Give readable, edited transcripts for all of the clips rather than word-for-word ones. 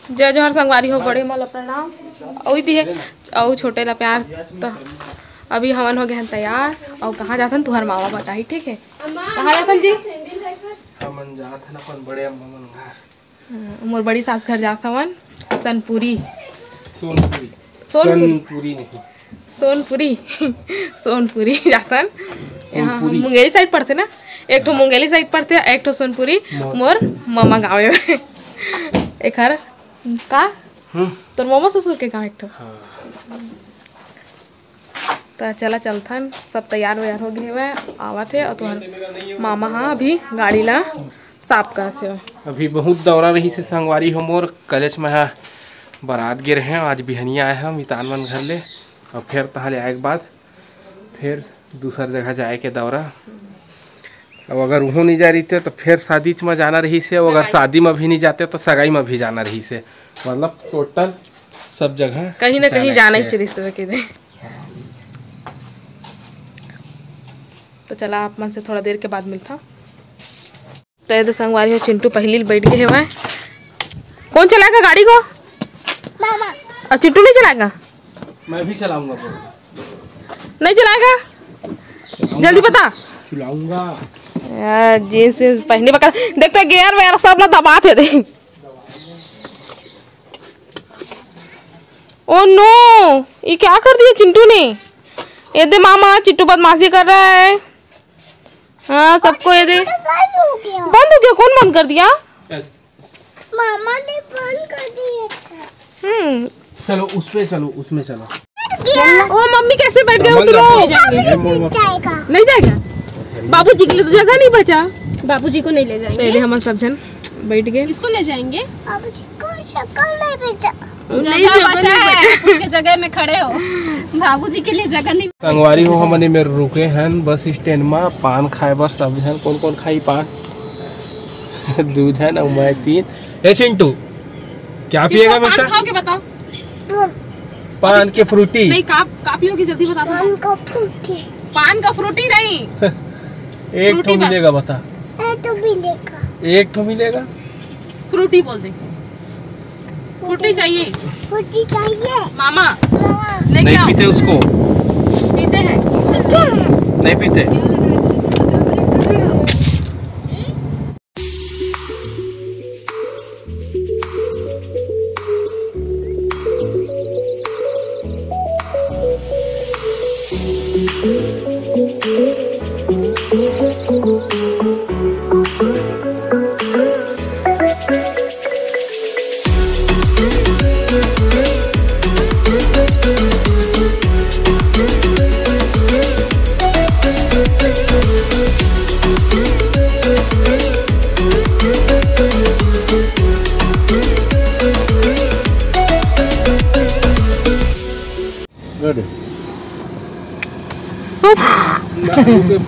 जय जोहर संगवारी हो बड़े मल प्रणाम और दी है और छोटे ला प्यार। तो अभी हमन हो गए हैं तैयार और कहाँ जाथन तुहर मामा बताही ठीक है। कहाँ जाथन जी? हमन जाथन अपन बड़े अम्मा मन घर। मोर बड़ी सास घर जात हवन सनपुरी सोनपुरी नहीं सोनपुरी सोनपुरी जातन। यहाँ मुंगेली साइड पड़ते ना, एक ठो मुंगेली साइड पड़ते एक ठो सोनपुरी मोर मामा गाँव में एक हर का तोर मामा ससुर के गाँव एक ठो। तो चला चलथन सब तैयार व्यार हो गए हुए आवत है और तुम्हार मामा हाँ अभी गाड़ी ला साफ करते हो। अभी बहुत दौरा रही से संगवारी हो मोर कलेज में है बारात गिर हैं। आज बिहनिया आए हैं मितान मन घर ले और फिर तहाँ ले आए के बाद फिर दूसर जगह जाए के दौरा। अब अगर वहाँ नहीं जा रही थे तो फिर शादी में जाना रही से, और अगर शादी में भी नहीं जाते तो सगाई में भी जाना रही से, मतलब टोटल सब जगह कहीं ना कहीं जाना ही चाहिए के दे। तो चला आप मन से थोड़ा देर के बाद मिलता। तो संगवारी हो चिंटू पहली बैठ गए हुए। कौन चलाएगा गाड़ी को? मामा। और चिंटू नहीं चलाएगा? मैं भी चलाऊंगा। नहीं चलाएगा? जल्दी बता। चलाऊंगा यार जींस पहनी बका देख तो गियर वगैरह सब ना दबाते दे। ओ नो ये क्या कर दिया चिंटू ने? ये दे मामा चिंटू बदमाशी कर रहा है। हाँ सबको ये दे बंद हो गया। कौन बंद कर दिया? मामा ने बंद कर दिया। चलो उस पे चलो, उसमें चलो। ओ मम्मी कैसे बैठ गए? उतरो। नहीं जाएगा बाबूजी के लिए तो जगह नहीं बचा। बाबूजी को नहीं ले जाएंगे। पहले हम सब जन बैठ गए। इसको ले जाएंगे। बाबूजी को शक्ल नहीं बचा। जगह बचा है उसके जगह में खड़े हो। बाबूजी के लिए जगह नहीं। संगवारी हो हमने में रुके हैं बस स्टैंड में पान खाए बर सब जन। कौन कौन खाई पान? दूध है ना मैं चीन। ए चिंटू क्या पिएगा बेटा? पान खाओ के बताओ। पान के फ्रूटी नहीं का पियोगी जल्दी बता। पान का फ्रूटी। पान का फ्रूटी नहीं। एक ठो मिलेगा बता। एक ठो मिलेगा। एक ठो मिलेगा। फ्रूटी बोल दे। फ्रूटी चाहिए। फ्रूटी चाहिए मामा नहीं पीते उसको। पीते हैं नहीं पीते।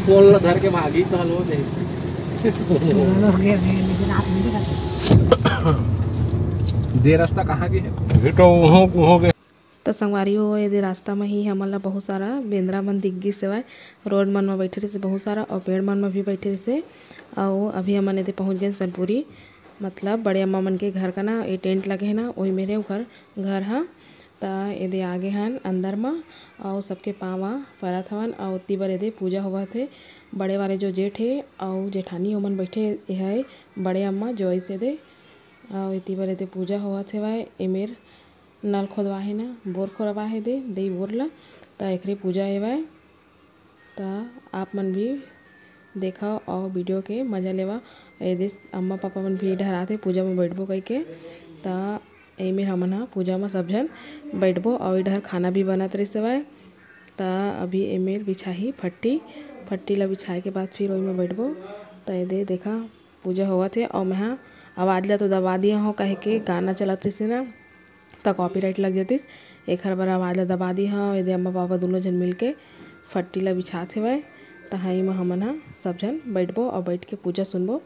पोल धर के भागी तो हलो दे। दे रास्ता कहाँ के है तो वहाँ के। तो संगवारी हो ये रास्ता में ही हमला बहुत सारा बेंद्रा मन दिख गई सेवाय। रोड मन में बैठे रहे बहुत सारा और पेड़ मन में भी बैठे रहे। और अभी हमन ये पहुँच गए सनपुरी, मतलब बड़े अम्मा मन के घर का ना ये टेंट लगे है ना वही मेरे घर हाँ। तो ये आगे हन अंदर में और सबके पावा परत हवन और उतनी बार ये पूजा हुआ थे। बड़े वाले जो जेठ है और जेठानी ओमन बैठे है बड़े अम्मा जो ऐसे दे और इतनी बार ये पूजा हुआ थे। वह एमेर नल खोदवा है ना बोर खोदवा है दे बोर ला तो एक पूजा है वह। तो आप मन भी देखा और वीडियो के मज़ा लेवा। ये अम्मा पापा मन भी डराते पूजा में बैठबो कह के। तो एमेर हमन हाँ पूजा में सब जन बैठबो और इधर खाना भी बनत रही सेवाय। तो अभी एमेर बिछाही फट्टी ला बिछाए के बाद फिर वही में बैठबो। तो ये देखा पूजा हुआ थे और मैं हाँ आवाज़ ला तो दबा दिया हूँ कहे के गाना चलत रही ना तो कॉपीराइट लग जातीस। एक हर बार आवाज़ ला दबा दी हाँ। ये अम्मा पापा दोनों जन मिल के फट्टी ला बिछाते हुए। तो हाँ में हमन हाँ सब जन बैठबो और बैठ के पूजा सुनबो।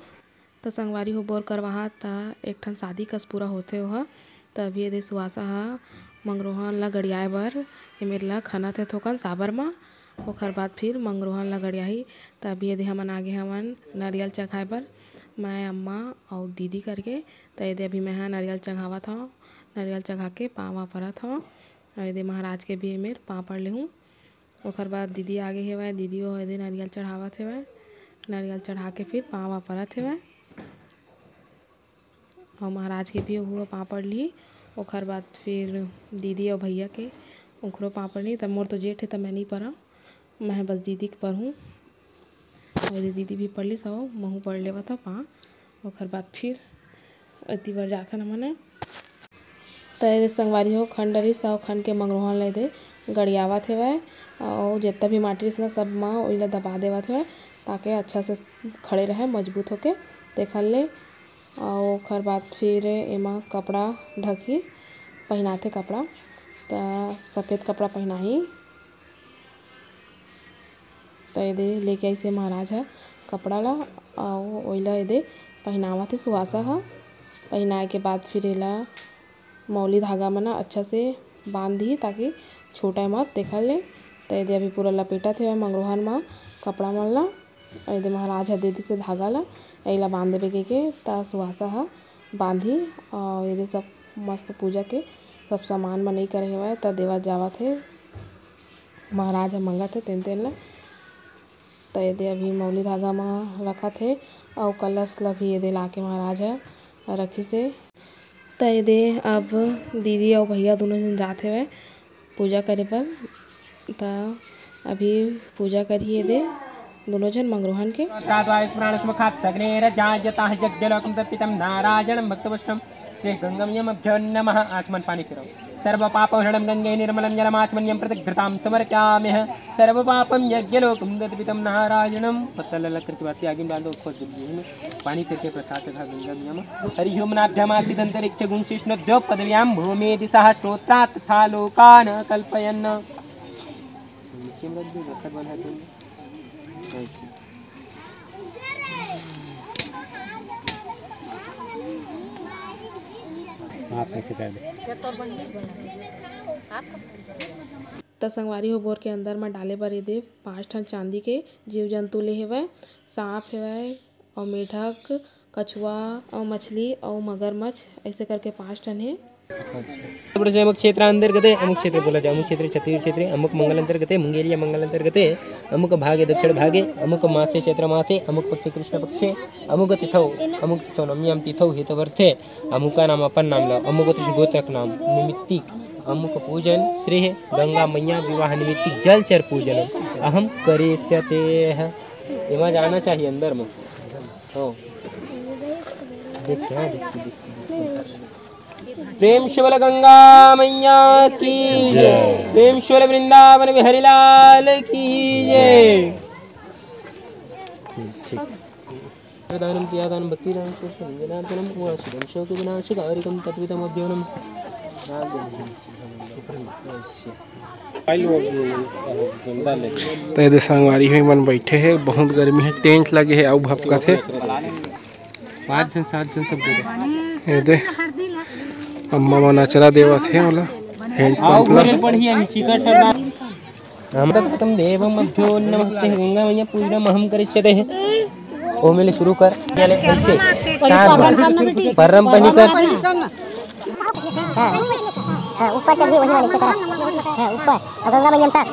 तो संगवारी हो बोर करवा था एक ठन शादी कस पूरा होते वह। तो अभी ये सुहासा हाँ मंगरोहन ला गड़ियाए बर एमेर ला खाना थे थोकन साबर में। ओखर बाद फिर मंगरोहन ला गड़ियाही। तो अभी यदि हमन आगे हमन नारियल चखाए बर मैं अम्मा और दीदी करके। तो ये अभी मैं हाँ नारियल चढ़ावा था नारियल चढ़ा के पाँव परत हूँ और यदि महाराज के भी मेर पाँव पड़ लेहूँ। ओकर बाद दीदी आगे हेवै, दीदियों यदि नारियल चढ़ावत हेवै, नारियल चढ़ा के फिर पाँव परत हेवै और महाराज के भी हुआ पाँव पड़ ली। ओकर बाद फिर दीदी और भैया के ओकरो पाँव पड़ ली। तब मोर तो जेठ है तब मैं नहीं पढ़ा, मैं बस दीदी के पढ़ूँ और दीदी भी पढ़ ली सो महू पढ़ लेवा था पाँव। ओकर बाद फिर अति बार जाता न मने तो संगवारी हो खंड रही सौ खंड के मंगरोहन ले दे गड़ियावत हेवै और जितना भी माटी न सब माँ ओइला दबा देवत हेवै ताकि अच्छा से खड़े रहे मजबूत होके देखल ले। और ओकर बाद फिर एमा कपड़ा ढकी पहनाथे कपड़ा तो सफ़ेद कपड़ा पहनाही तो ये लेके ऐसे महाराज है कपड़ा ला और ओइला ये पहनावत है सुहासा है। पहनाए के बाद फिर एला मौली धागा मना अच्छा से बांध दी ताकि छोटा मत देखल ले। तो ये अभी पूरा लपेटा थे मंगरोहन में कपड़ा मन ला ये महाराज है दीदी से धागा ला एला बांध देवे के ता सुहासा है बांधी और ये सब मस्त पूजा के सब सामान मन नहीं करे हुआ तो देवा जावत है महाराज है मंगत है तेन ला। तो ये अभी मौली धागा में रखत है और कलश ला भी ये ला के महाराज है रखी से। तो ये अब दीदी और भैया दोनों जन जाते हुए पूजा करे पर तो अभी पूजा करिए दे दोनों जन मंगरोहन के श्री गंगम्यमभ्यो नमः। आचमन पानी फिरो सर्वपापहरणं गंगे निर्मलं जलमाचमन्यं प्रतिघृतां समर्पयामः। सर्वपापं यज्ञलोकं दत्पितं नारायणं पत्तललकृतिवाति आगे डाल दो खोज में पानी करके प्रसाद तथा गंगम्यम हरि ओम नाभ्यमासिदंतरिक्ष गुंशिष्णुभ्यो पदव्यां भूमि दिशा श्रोत्रा तथा लोकान् कल्पयन्। आप कैसे कर दे तो संगवारी हो बोर के अंदर में डाले बर दे 5 ठन चांदी के जीव जंतु ले हेवै, सांप हेवै और मेढक कछुआ और मछली और मगरमच्छ ऐसे करके 5 ठन है। अमुक क्षेत्र अंतर्गत अमुक क्षेत्र बोला जाए अमुक क्षेत्र छत्तीसगढ़ क्षेत्र अमुक मंगल अंतर्गत मुंगेरिया मंगल अंतर्गत अमुक भागे दक्षिण भागे अमुक मासे क्षेत्र मासे अमुक पक्षे कृष्ण पक्षे अमुक तिथौ नम्याम तिथौ हितवर्थे अमुका नाम अपन नाम ला अमुक गोत्रक नाम निमित्तिक अमुक पूजन श्री गंगा मैया विवाह निमित्तिक जलचर पूजन अहम करिष्यते है। एमा जाना चाहिए अंदर में हो देखिए प्रेम शिवल गंगा मैया की जय, प्रेम शिवल वृंदावन बिहारी लाल की जय। दानम कियादान भक्ति दान जनार्दनम उवासुदम शोक विनाशकारिकम तद्वितमद्योनम। तो ये संगवारी हुई मन बैठे है बहुत गर्मी है टेंट लगे है और भपका थे 5 जन 7 जन सब दे अम्मा मन अचरा देवा थे वाला हैंड पंप ला हम देवम अभ्यो नमस्ते गंगा मैया पूजनम अहम करिष्यते है। ओ मेले शुरू कर ऐसे परम पनी कर ऊपर चल वही वाले से करा है ऊपर गंगा मैया तक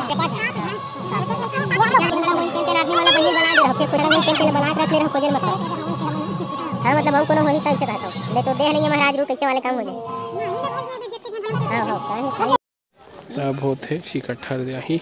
हाँ मतलब हम कोनो होनी कैसे कहता हूँ ले तो देह नहीं है महाराज रू कैसे वाले काम हो जाए। अब होते शिकठर दे ही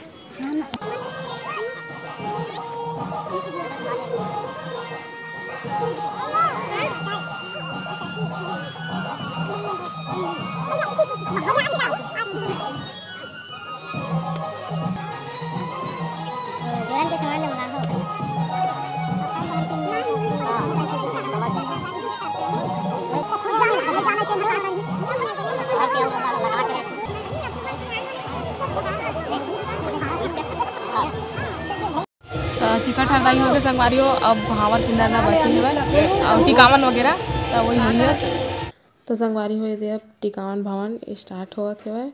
चिकट हरदाई हो गए संगवारी हो अब भावर किन्नर ना बचे हुए और टिकावन वगैरह तो वही हुई है। तो संगवारी हो दे अब टिकावन भावन स्टार्ट हुआ थे वह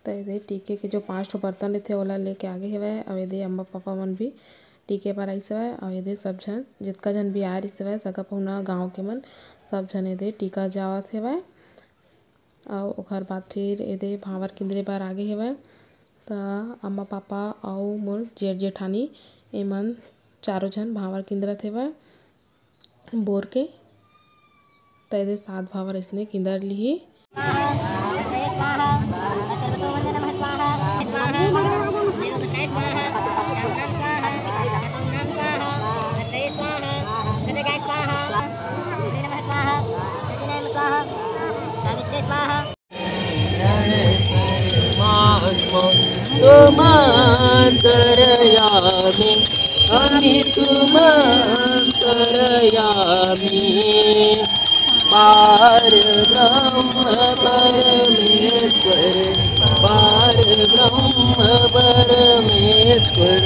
तो ये टीके के जो 5 बर्तन थे ओला लेके आगे हेवै और ये अम्मा पापा मन भी टीके पर आई से और ये सब जन जितका जन भी आ रही से सगा पहुना गाँव के मन सब जन ये टीका जावत हेवै और ओकर बाद फिर एदे भावर किंदरे बार आगे हेवय त अम्मा पापा अउ मोर जेठ जेठानी एमन चारों झन भावर किंदरत हेवय बोर के त एदे 7 भावर इसने किंदर लिही। तुमांतरयामि तुमांतरयामि पारब्रह्म परमेश्वर पारब्रह्म परमेश्वर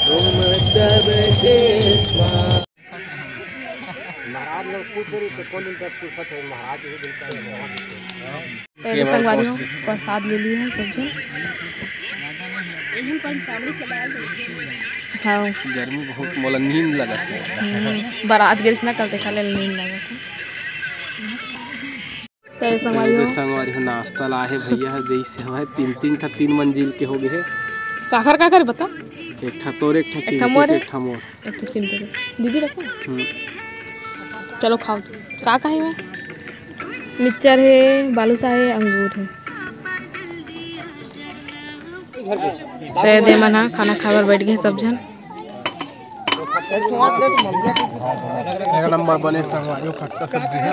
तुम सबके स्वाहा। पहले संगवारियों प्रसाद ले लिए हैं सब जन। हाँ गर्मी बहुत मोला नींद लगत है। बारात गिरस ना कल देखा ले नींद लगत है। पहले संगवारी हो नाश्ता लाए भैया देश से हवा 3 मंजिल के हो गए। काकर बता। एक ठा तोर एक ठा मोर एक ठा चिंता दीदी रखो। चलो खाओ। का है वह मिक्सचर है बालूसा है अंगूर है। तो दे मना खाना खावर बैठ गए सब जन। एक नंबर बने संगवारी खट्टा सब्जी है।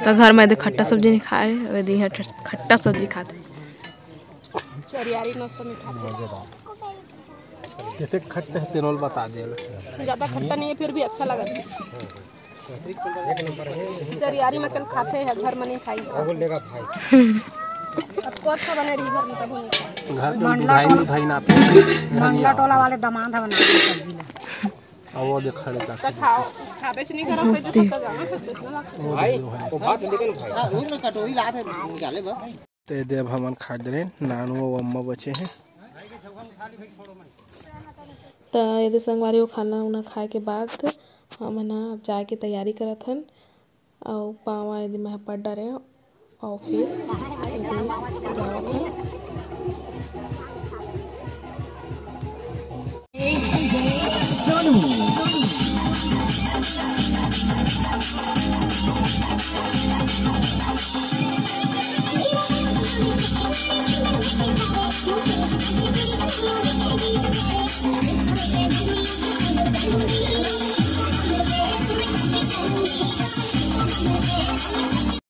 तो घर में खट्टा सब्जी नहीं खाए वैसे खट्टा सब्जी खाते। कितने खट्टे हैं तेनोल बता दे। ज़्यादा खट्टा नहीं है फिर भी अच्छा लगा। चरियारी में कल खाते हैं घर में नहीं खाई। सबको अच्छा बने रही घर में तब घर में मिठाई ना मंगला टोला वाले दामाद है बना सब्जी ले। अब वो देख खड़े तक खाओ खाबे से नहीं करो कोई तो खट्टा जाना भाई वो बात लेकिन भाई वो ना कटोरी ला थे निकाले बा ते देव हमन खा दे नानू और अम्मा बचे हैं। तो यदि संगवारी खाना उना खाए के बाद हम ना अब जाए के तैयारी करत हन और पावा यदि मैं पड़ डरे और फिर जावत हन।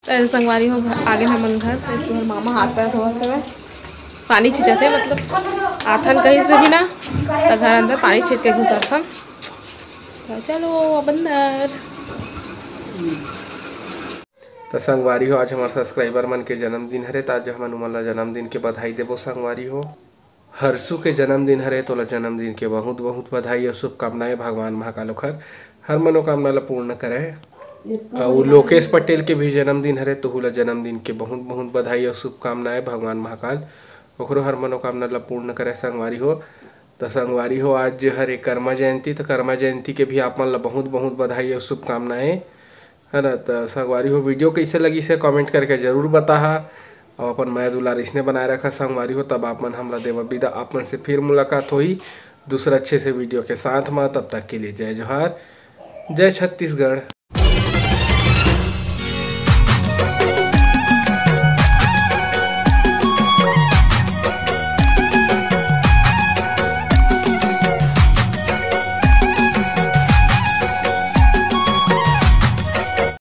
ऐसे संगवारी हो आगे हमन घर तुम्हारे मामा हाथ पैर धोवत हवे पानी छिंचते मतलब आथन कहीं से भी ना तो घर अंदर पानी छिंच के घुसत हम। तो चलो अब अंदर। तो संगवारी हो आज हमारे सब्सक्राइबर मन के जन्मदिन हरे तो आज हमन उमन ला जन्मदिन के बधाई देबो। संगवारी हो हर्षु के जन्मदिन हरे तो ला जन्मदिन के बहुत बहुत बधाई और शुभकामनाएं। भगवान महाकाल ओखर हर मनोकामना ला पूर्ण करे। और लोकेश पटेल के भी जन्मदिन हरे तो हुला जन्मदिन के बहुत बहुत बधाई और शुभकामनाएं। भगवान महाकाल ओकरो हर मनोकामना ला पूर्ण करे। संगवारी हो तो संगवारी हो आज हरे कर्मा जयंती तो कर्मा जयंती के भी आप मन ला बहुत बहुत बधाई और शुभकामनाएं है ना। तो संगवारी हो वीडियो कैसे लगी से कमेंट करके जरूर बताहा और अपन मैं दुलार इसने बनाए रखा। संगवारी हो तब आप मन हमरा देवा विदा। आप मन से फिर मुलाकात हुई दूसरा अच्छे से वीडियो के साथ में। तब तक के लिए जय जोहार जय छत्तीसगढ़।